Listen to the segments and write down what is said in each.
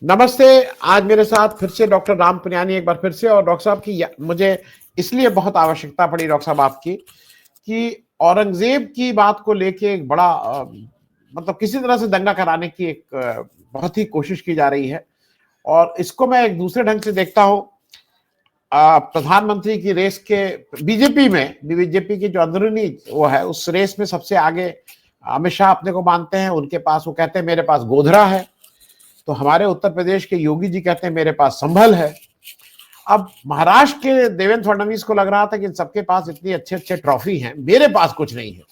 नमस्ते। आज मेरे साथ फिर से डॉक्टर राम पुनियानी एक बार फिर से। और डॉक्टर साहब की मुझे इसलिए बहुत आवश्यकता पड़ी डॉक्टर साहब आपकी कि औरंगजेब की बात को लेके एक बड़ा मतलब किसी तरह से दंगा कराने की एक बहुत ही कोशिश की जा रही है। और इसको मैं एक दूसरे ढंग से देखता हूं। प्रधानमंत्री की रेस के बीजेपी की जो अंदरूनी वो है उस रेस में सबसे आगे अमित शाह अपने को मानते हैं। उनके पास वो कहते हैं मेरे पास गोधरा है। तो हमारे उत्तर प्रदेश के योगी जी कहते हैं मेरे पास संभल है। अब महाराष्ट्र के देवेंद्र फडणवीस को लग रहा था कि इन सबके पास इतनी अच्छे अच्छे ट्रॉफी हैं, मेरे पास कुछ नहीं है।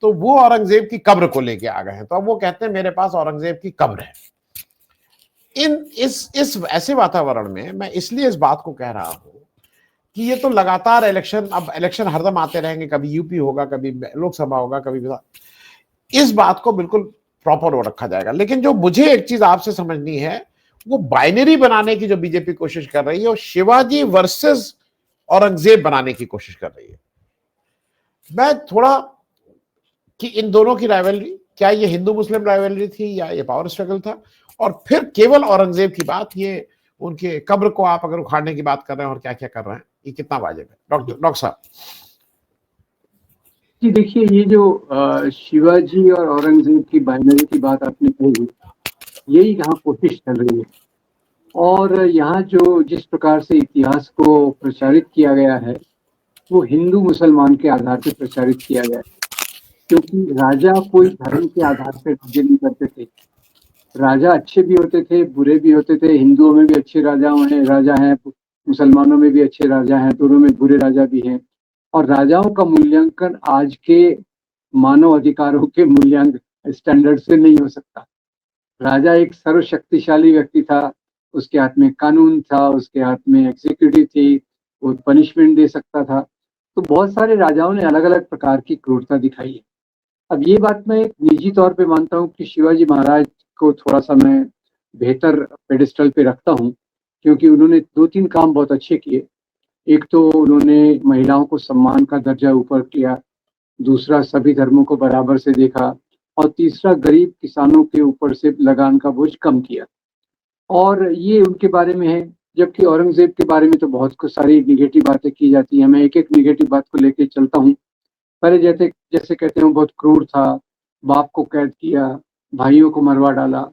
तो वो औरंगजेब की कब्र को लेके आ गए हैं। तो अब वो कहते हैं मेरे पास औरंगजेब की कब्र है। इस ऐसे वातावरण में मैं इसलिए इस बात को कह रहा हूं कि ये तो लगातार इलेक्शन, अब इलेक्शन हरदम आते रहेंगे, कभी यूपी होगा, कभी लोकसभा होगा, कभी इस बात को बिल्कुल प्रॉपर वो रखा जाएगा। लेकिन जो मुझे एक चीज आपसे समझनी है, वो बाइनरी बनाने की जो बीजेपी कोशिश कर रही है, वो शिवाजी वर्सेस औरंगजेब बनाने की कोशिश कर रही है। मैं थोड़ा कि इन दोनों की राइवलरी, क्या ये हिंदू मुस्लिम राइवलरी थी या ये पावर स्ट्रगल था, और फिर केवल औरंगजेब की बात, ये उनके कब्र को आप अगर उखाड़ने की बात कर रहे हैं और क्या क्या कर रहे हैं, ये कितना वाजिब है डॉक्टर साहब? जी देखिए, ये जो शिवाजी और औरंगजेब की बाइनरी की बात आपने कही, यही यहाँ कोशिश चल रही है। और यहाँ जो जिस प्रकार से इतिहास को प्रचारित किया गया है, वो हिंदू मुसलमान के आधार पर प्रचारित किया गया है। क्योंकि राजा कोई धर्म के आधार पर राज्य नहीं करते थे। राजा अच्छे भी होते थे, बुरे भी होते थे। हिंदुओं में भी अच्छे राजा हैं, मुसलमानों में भी अच्छे राजा हैं, दोनों में बुरे राजा भी हैं। और राजाओं का मूल्यांकन आज के मानव अधिकारों के मूल्यांकन स्टैंडर्ड से नहीं हो सकता। राजा एक सर्वशक्तिशाली व्यक्ति था, उसके हाथ में कानून था, उसके हाथ में एग्जीक्यूटिव थी, वो पनिशमेंट दे सकता था। तो बहुत सारे राजाओं ने अलग अलग प्रकार की क्रूरता दिखाई है। अब ये बात मैं एक निजी तौर पे मानता हूँ कि शिवाजी महाराज को थोड़ा सा मैं बेहतर पेडिस्टल पे रखता हूँ, क्योंकि उन्होंने 2-3 काम बहुत अच्छे किए। एक तो उन्होंने महिलाओं को सम्मान का दर्जा ऊपर किया, दूसरा सभी धर्मों को बराबर से देखा, और तीसरा गरीब किसानों के ऊपर से लगान का बोझ कम किया। और ये उनके बारे में है। जबकि औरंगजेब के बारे में तो बहुत कुछ सारी निगेटिव बातें की जाती हैं। मैं एक एक निगेटिव बात को लेके चलता हूँ। पहले जैसे जैसे कहते हैं वो बहुत क्रूर था, बाप को कैद किया, भाइयों को मरवा डाला।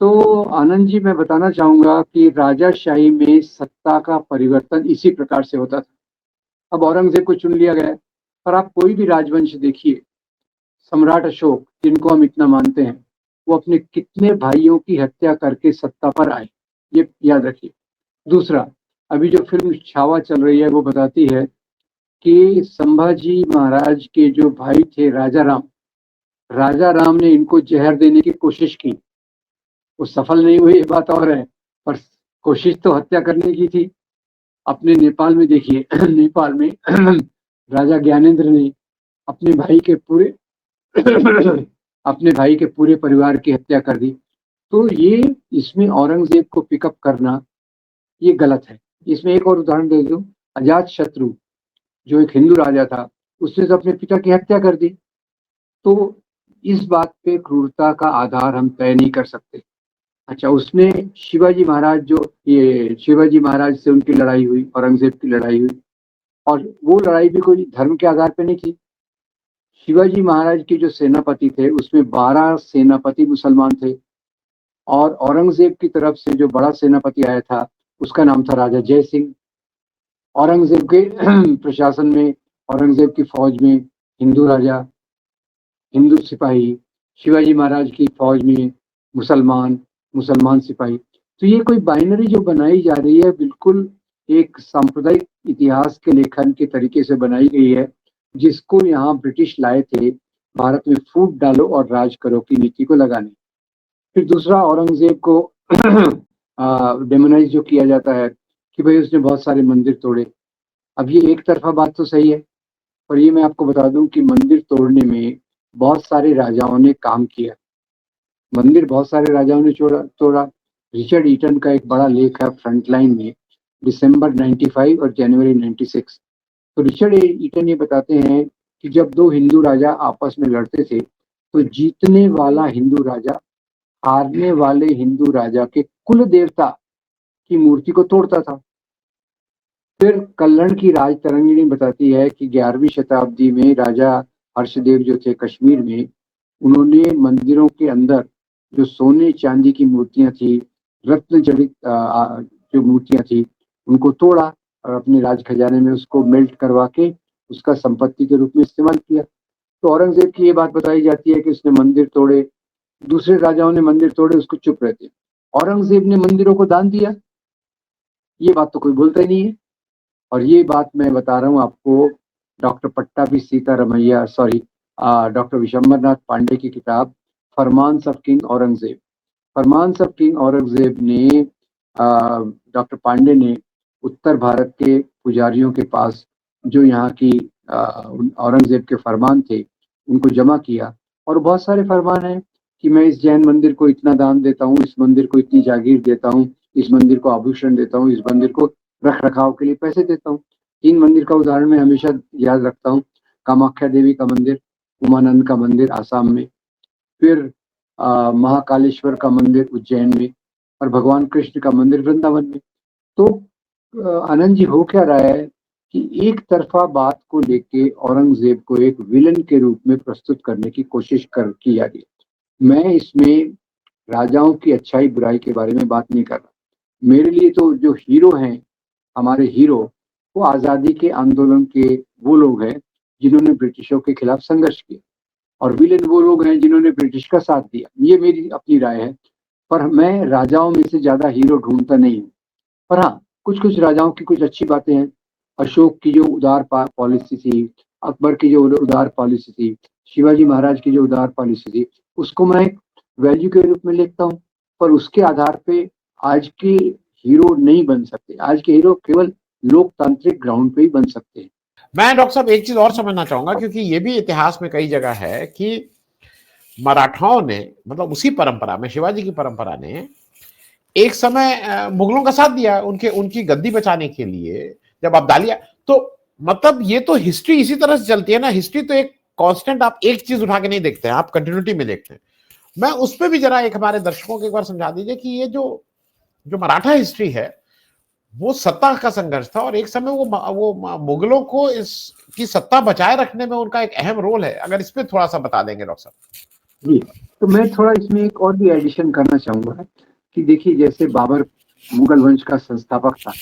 तो आनंद जी, मैं बताना चाहूंगा कि राजाशाही में सत्ता का परिवर्तन इसी प्रकार से होता था। अब औरंगजेब को चुन लिया गया है, पर आप कोई भी राजवंश देखिए, सम्राट अशोक जिनको हम इतना मानते हैं, वो अपने कितने भाइयों की हत्या करके सत्ता पर आए, ये याद रखिए। दूसरा, अभी जो फिल्म छावा चल रही है वो बताती है कि संभाजी महाराज के जो भाई थे राजा राम ने इनको जहर देने की कोशिश की। वो सफल नहीं हुई, ये बात और है, पर कोशिश तो हत्या करने की थी। अपने नेपाल में देखिए नेपाल में राजा ज्ञानेंद्र ने अपने भाई के पूरे अपने भाई के पूरे परिवार की हत्या कर दी। तो ये इसमें औरंगजेब को पिकअप करना ये गलत है। इसमें एक और उदाहरण दे दूं, अजात शत्रु जो एक हिंदू राजा था, उसने तो अपने पिता की हत्या कर दी। तो इस बात पे क्रूरता का आधार हम तय नहीं कर सकते। अच्छा, उसमें शिवाजी महाराज से उनकी लड़ाई हुई, औरंगजेब की लड़ाई हुई, और वो लड़ाई भी कोई धर्म के आधार पे नहीं थी। शिवाजी महाराज के जो सेनापति थे उसमें 12 सेनापति मुसलमान थे, और औरंगजेब की तरफ से जो बड़ा सेनापति आया था उसका नाम था राजा जय सिंह। औरंगजेब के प्रशासन में, औरंगजेब की फौज में हिंदू राजा, हिंदू सिपाही, शिवाजी महाराज की फौज में मुसलमान, मुसलमान सिपाही। तो ये कोई बाइनरी जो बनाई जा रही है, बिल्कुल एक सांप्रदायिक इतिहास के लेखन के तरीके से बनाई गई है, जिसको यहाँ ब्रिटिश लाए थे भारत में फूट डालो और राज करो की नीति को लगाने। फिर दूसरा, औरंगजेब को डेमोनाइज जो किया जाता है कि भाई उसने बहुत सारे मंदिर तोड़े। अब ये एक तरफा बात तो सही है, पर ये मैं आपको बता दूं कि मंदिर तोड़ने में बहुत सारे राजाओं ने काम किया। मंदिर बहुत सारे राजाओं ने तोड़ा। रिचर्ड ईटन का एक बड़ा लेख है फ्रंटलाइन में, दिसंबर 95 और जनवरी 96। तो रिचर्ड ईटन ये बताते हैं कि जब दो हिंदू राजा आपस में लड़ते थे तो जीतने वाला हिंदू राजा हारने वाले हिंदू राजा के कुल देवता की मूर्ति को तोड़ता था। फिर कल्हड़ की राज तरंगिणी बताती है कि 11वीं शताब्दी में राजा हर्षदेव जो थे कश्मीर में, उन्होंने मंदिरों के अंदर जो सोने चांदी की मूर्तियां थी, रत्न जड़ित जो मूर्तियां थी, उनको तोड़ा और अपने राज खजाने में उसको मेल्ट करवा के उसका संपत्ति के रूप में इस्तेमाल किया। तो औरंगजेब की ये बात बताई जाती है कि उसने मंदिर तोड़े, दूसरे राजाओं ने मंदिर तोड़े, उसको चुप रहते। औरंगजेब ने मंदिरों को दान दिया, ये बात तो कोई बोलता ही नहीं है। और ये बात मैं बता रहा हूँ आपको, doctor Pattabhi Sitaramayya sorry doctor Vishambharnath Pande की किताब farmans of king Aurangzeb, farmans of king Aurangzeb ने डॉक्टर पांडे ने उत्तर भारत के पुजारियों के पास जो यहाँ की औरंगजेब के फरमान थे उनको जमा किया, और बहुत सारे फरमान हैं कि मैं इस जैन मंदिर को इतना दान देता हूँ, इस मंदिर को इतनी जागीर देता हूँ, इस मंदिर को आभूषण देता हूँ, इस मंदिर को रख रखाव के लिए पैसे देता हूँ। 3 मंदिर का उदाहरण मैं हमेशा याद रखता हूँ, कामाख्या देवी का मंदिर, उमानंद का मंदिर आसाम में, फिर महाकालेश्वर का मंदिर उज्जैन में, और भगवान कृष्ण का मंदिर वृंदावन में। तो आनंद जी हो क्या रहा है कि एक तरफा बात को लेके औरंगजेब को एक विलन के रूप में प्रस्तुत करने की कोशिश की जा रही है। मैं इसमें राजाओं की अच्छाई बुराई के बारे में बात नहीं कर रहा। मेरे लिए तो जो हीरो हैं, हमारे हीरो, वो आज़ादी के आंदोलन के वो लोग हैं जिन्होंने ब्रिटिशों के खिलाफ संघर्ष किया, और विलेन वो लोग हैं जिन्होंने ब्रिटिश का साथ दिया। ये मेरी अपनी राय है, पर मैं राजाओं में से ज्यादा हीरो ढूंढता नहीं हूँ। पर हाँ, कुछ कुछ राजाओं की कुछ अच्छी बातें हैं। अशोक की जो उदार पॉलिसी थी, अकबर की जो उदार पॉलिसी थी, शिवाजी महाराज की जो उदार पॉलिसी थी, उसको मैं एक वैल्यू के रूप में देखता हूँ। पर उसके आधार पे आज के हीरो नहीं बन सकते। आज के हीरो केवल लोकतांत्रिक ग्राउंड पे ही बन सकते हैं। मैं डॉक्टर साहब एक चीज और समझना चाहूंगा, क्योंकि ये भी इतिहास में कई जगह है कि मराठाओं ने, मतलब उसी परंपरा में, शिवाजी की परंपरा ने एक समय मुगलों का साथ दिया उनके उनकी गद्दी बचाने के लिए, जब अब्दालिया। तो मतलब ये तो हिस्ट्री इसी तरह से चलती है ना, हिस्ट्री तो एक कांस्टेंट, आप एक चीज उठा के नहीं देखते हैं, आप कंटिन्यूटी में देखते हैं। मैं उस पर भी जरा एक हमारे दर्शकों को एक बार समझा दीजिए कि ये जो जो मराठा हिस्ट्री है, वो सत्ता का संघर्ष था, और एक समय वो मुगलों को इसकी सत्ता बचाए रखने में उनका एक अहम रोल है। अगर इस पे थोड़ा सा बता देंगे डॉक्टर साहब। जी, तो मैं थोड़ा इसमें एक और भी एडिशन करना चाहूंगा कि देखिए, जैसे बाबर मुगल वंश का संस्थापक था,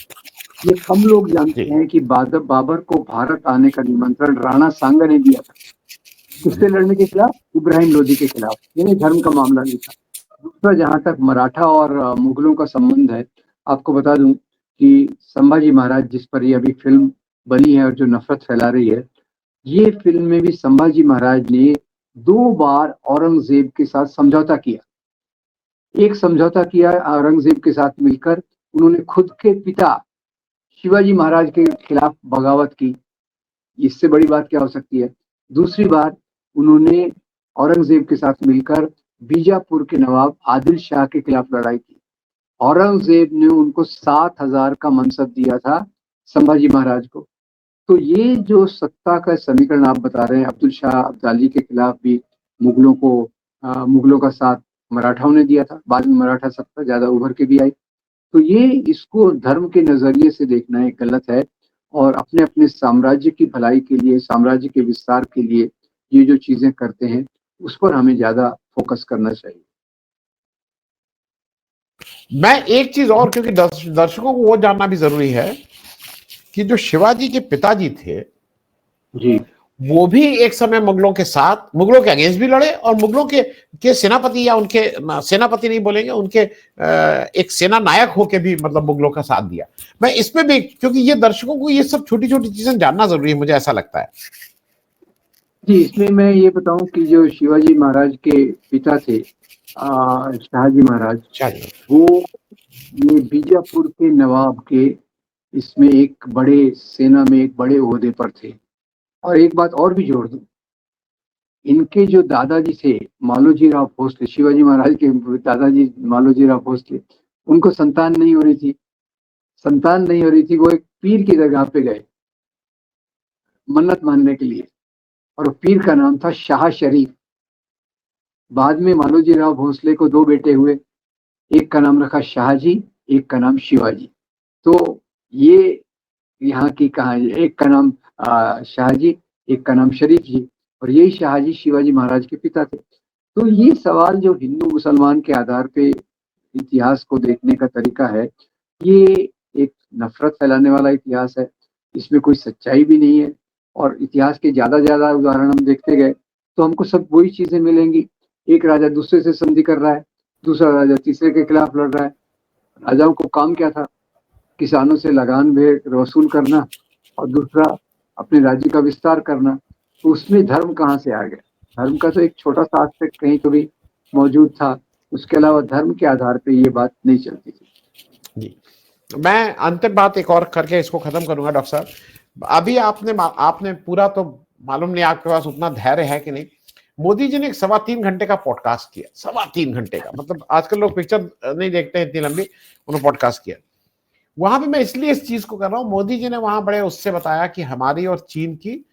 ये कम लोग जानते हैं कि बाबर को भारत आने का निमंत्रण राणा सांगा ने दिया था। किससे लड़ने के खिलाफ? इब्राहिम लोदी के खिलाफ। यानी धर्म का मामला नहीं था। दूसरा, जहां तक मराठा और मुगलों का संबंध है, आपको बता दूं कि संभाजी महाराज, जिस पर ये अभी फिल्म बनी है और जो नफरत फैला रही है, ये फिल्म में भी संभाजी महाराज ने 2 बार औरंगजेब के साथ समझौता किया। एक समझौता किया औरंगजेब के साथ मिलकर, उन्होंने खुद के पिता शिवाजी महाराज के खिलाफ बगावत की। इससे बड़ी बात क्या हो सकती है? दूसरी बार, उन्होंने औरंगजेब के साथ मिलकर बीजापुर के नवाब आदिल शाह के खिलाफ लड़ाई की। औरंगजेब ने उनको 7,000 का मनसब दिया था संभाजी महाराज को। तो ये जो सत्ता का समीकरण आप बता रहे हैं, अब्दुल शाह अब्दाली के खिलाफ भी मुगलों का साथ मराठाओं ने दिया था। बाद में मराठा सत्ता ज्यादा उभर के भी आई। तो ये इसको धर्म के नजरिए से देखना एक गलत है, और अपने अपने साम्राज्य की भलाई के लिए, साम्राज्य के विस्तार के लिए ये जो चीजें करते हैं, उस पर हमें ज्यादा फोकस करना चाहिए। मैं एक चीज और, क्योंकि दर्शकों को वो जानना भी जरूरी है कि जो शिवाजी के पिताजी थे, जी, वो भी एक समय मुगलों के साथ, मुगलों के अगेंस्ट भी लड़े, और मुगलों के सेनापति, या उनके सेनापति नहीं बोलेंगे, उनके एक सेना नायक होके भी मतलब मुगलों का साथ दिया। मैं इसमें भी, क्योंकि ये दर्शकों को ये सब छोटी छोटी चीजें जानना जरूरी है, मुझे ऐसा लगता है। जी, इसमें मैं ये बताऊं कि जो शिवाजी महाराज के पिता थे, शाहजी महाराज, चलिए। वो ये बीजापुर के नवाब के इसमें एक बड़े सेना में एक बड़े ओहदे पर थे। और एक बात और भी जोड़ दूं, इनके जो दादाजी थे मालोजी राव भोसले, शिवाजी महाराज के दादाजी मालोजी राव भोसले, उनको संतान नहीं हो रही थी। संतान नहीं हो रही थी, वो एक पीर की दरगाह पे गए मन्नत मानने के लिए, और पीर का नाम था शाह शरीफ। बाद में मालोजी राव भोसले को 2 बेटे हुए, एक का नाम रखा शाहजी, एक का नाम शिवाजी। तो ये यहाँ की कहानी, एक का नाम शाहजी, एक का नाम शरीफ जी, और यही शाहजी शिवाजी महाराज के पिता थे। तो ये सवाल जो हिंदू मुसलमान के आधार पे इतिहास को देखने का तरीका है, ये एक नफरत फैलाने वाला इतिहास है। इसमें कोई सच्चाई भी नहीं है, और इतिहास के ज्यादा उदाहरण हम देखते गए तो हमको सब वही चीजें मिलेंगी। एक राजा दूसरे से संधि कर रहा है, दूसरा राजा तीसरे के खिलाफ लड़ रहा है। राजाओं को काम क्या था? किसानों से लगान वसूल करना, और दूसरा अपने राज्य का विस्तार करना। तो उसमें धर्म कहाँ से आ गया? धर्म का तो एक छोटा सा आस्पेक्ट कहीं तो भी मौजूद था, उसके अलावा धर्म के आधार पे ये बात नहीं चलती थी। जी, मैं अंतिम बात एक और करके इसको खत्म करूंगा डॉक्टर साहब। अभी आपने पूरा, तो मालूम नहीं आपके पास उतना धैर्य है कि नहीं, मोदी जी ने एक 3.25 घंटे का पॉडकास्ट किया। 3.25 घंटे का, मतलब आजकल लोग पिक्चर नहीं देखते हैं इतनी लंबी, उन्होंने पॉडकास्ट किया। वहां पे मैं इसलिए इस चीज को कर रहा हूं, मोदी जी ने वहां बड़े उससे बताया कि हमारी और चीन की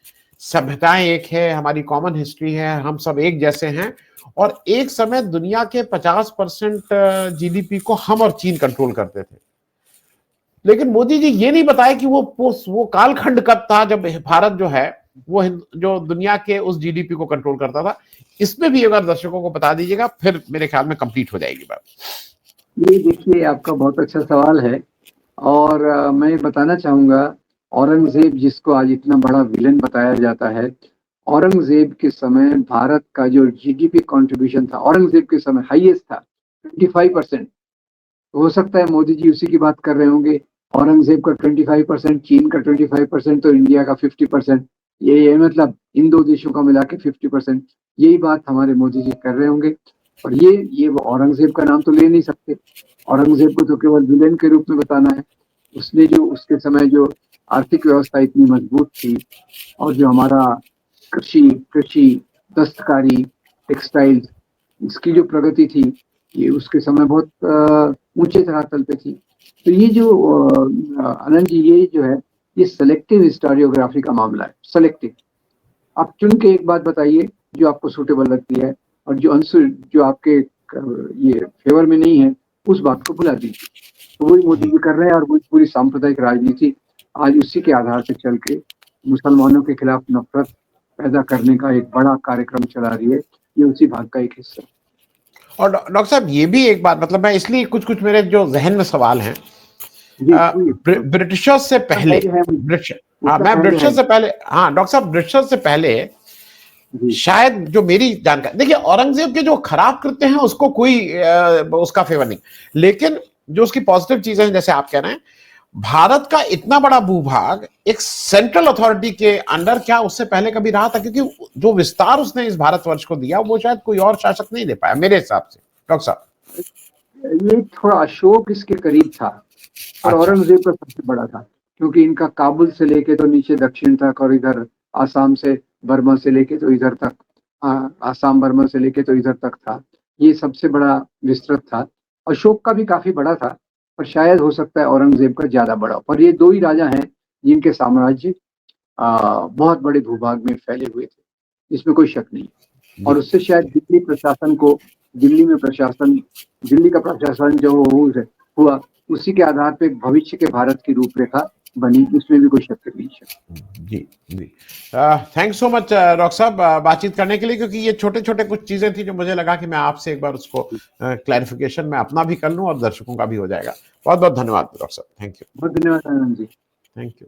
सभ्यताएं एक है, हमारी कॉमन हिस्ट्री है, हम सब एक जैसे हैं, और एक समय दुनिया के 50% जीडीपी को हम और चीन कंट्रोल करते थे। लेकिन मोदी जी ये नहीं बताया कि वो कालखंड कब था जब भारत जो है वो जो दुनिया के उस जीडीपी को कंट्रोल करता था। इसमें भी अगर दर्शकों को बता दीजिएगा, फिर मेरे ख्याल में कंप्लीट हो जाएगी बात। ये देखिए, आपका बहुत अच्छा सवाल है, और मैं बताना चाहूंगा, औरंगजेब जिसको आज इतना बड़ा विलेन बताया जाता है, औरंगजेब के समय भारत का जो जीडीपी कंट्रीब्यूशन था, औरंगजेब के समय हाईएस्ट था 25%। हो सकता है मोदी जी उसी की बात कर रहे होंगे। औरंगजेब का 25%, चीन का 25%, तो इंडिया का 50%। ये मतलब इन दो देशों का मिला के 50%। यही बात हमारे मोदी जी कर रहे होंगे। और ये वो औरंगजेब का नाम तो ले नहीं सकते। औरंगजेब को तो केवल विलेन के रूप में बताना है। उसने जो उसके समय जो आर्थिक व्यवस्था इतनी मजबूत थी, और जो हमारा कृषि, दस्तकारी, टेक्सटाइल्स, इसकी जो प्रगति थी, ये उसके समय बहुत ऊंचे धरातल पे थी। तो ये जो आनंद जी, ये जो है, ये सेलेक्टिव हिस्टोरियोग्राफी का मामला है। सेलेक्टिव, आप चुन के एक बात बताइए जो आपको सूटेबल लगती है, और जो आपके ये फेवर में नहीं है, उस बात को भुला दीजिए। तो वही मोदी जी कर रहे हैं, और वही पूरी सांप्रदायिक राजनीति आज उसी के आधार से चल के मुसलमानों के खिलाफ नफरत पैदा करने का एक बड़ा कार्यक्रम चला रही है। ये उसी भाग का एक हिस्सा है। और डॉक्टर साहब ये भी एक बात, मतलब मैं इसलिए कुछ मेरे जो जहन में सवाल हैं, ब्रिटिशर्स से पहले, ब्रिटिशर्स से पहले, हाँ डॉक्टर साहब, ब्रिटिशर्स से पहले शायद, जो मेरी जानकारी, देखिए औरंगजेब के जो खराब कृत्य हैं उसको कोई उसका फेवर नहीं, लेकिन जो उसकी पॉजिटिव चीजें हैं, जैसे आप कह रहे हैं, भारत का इतना बड़ा भूभाग एक सेंट्रल अथॉरिटी के अंडर क्या उससे पहले कभी रहा था? क्योंकि जो विस्तार उसने इस भारतवर्ष को दिया वो शायद कोई और शासक नहीं दे पाया मेरे हिसाब से। डॉक्टर साहब, ये थोड़ा अशोक इसके करीब था, और औरंगजेब का सबसे बड़ा था, क्योंकि इनका काबुल से लेके तो नीचे दक्षिण तक, और इधर आसाम से बर्मा से लेके तो इधर तक, आसाम बर्मा से लेके तो इधर तक था। ये सबसे बड़ा विस्तृत था। अशोक का भी काफी बड़ा था, पर शायद हो सकता है औरंगजेब का ज्यादा बड़ा। पर ये दो ही राजा हैं जिनके साम्राज्य बहुत बड़े भूभाग में फैले हुए थे, इसमें कोई शक नहीं। और उससे शायद दिल्ली का प्रशासन जो हुआ, उसी के आधार पे भविष्य के भारत की रूपरेखा बनी, इसमें भी कोई शक नहीं है। जी जी, थैंक्स सो मच डॉक्टर साहब बातचीत करने के लिए, क्योंकि ये छोटे छोटे कुछ चीजें थी जो मुझे लगा कि मैं आपसे एक बार उसको क्लैरिफिकेशन मैं अपना भी कर लूं और दर्शकों का भी हो जाएगा। बहुत बहुत धन्यवाद डॉक्टर साहब, थैंक यू। बहुत धन्यवाद आनंद जी। Thank you.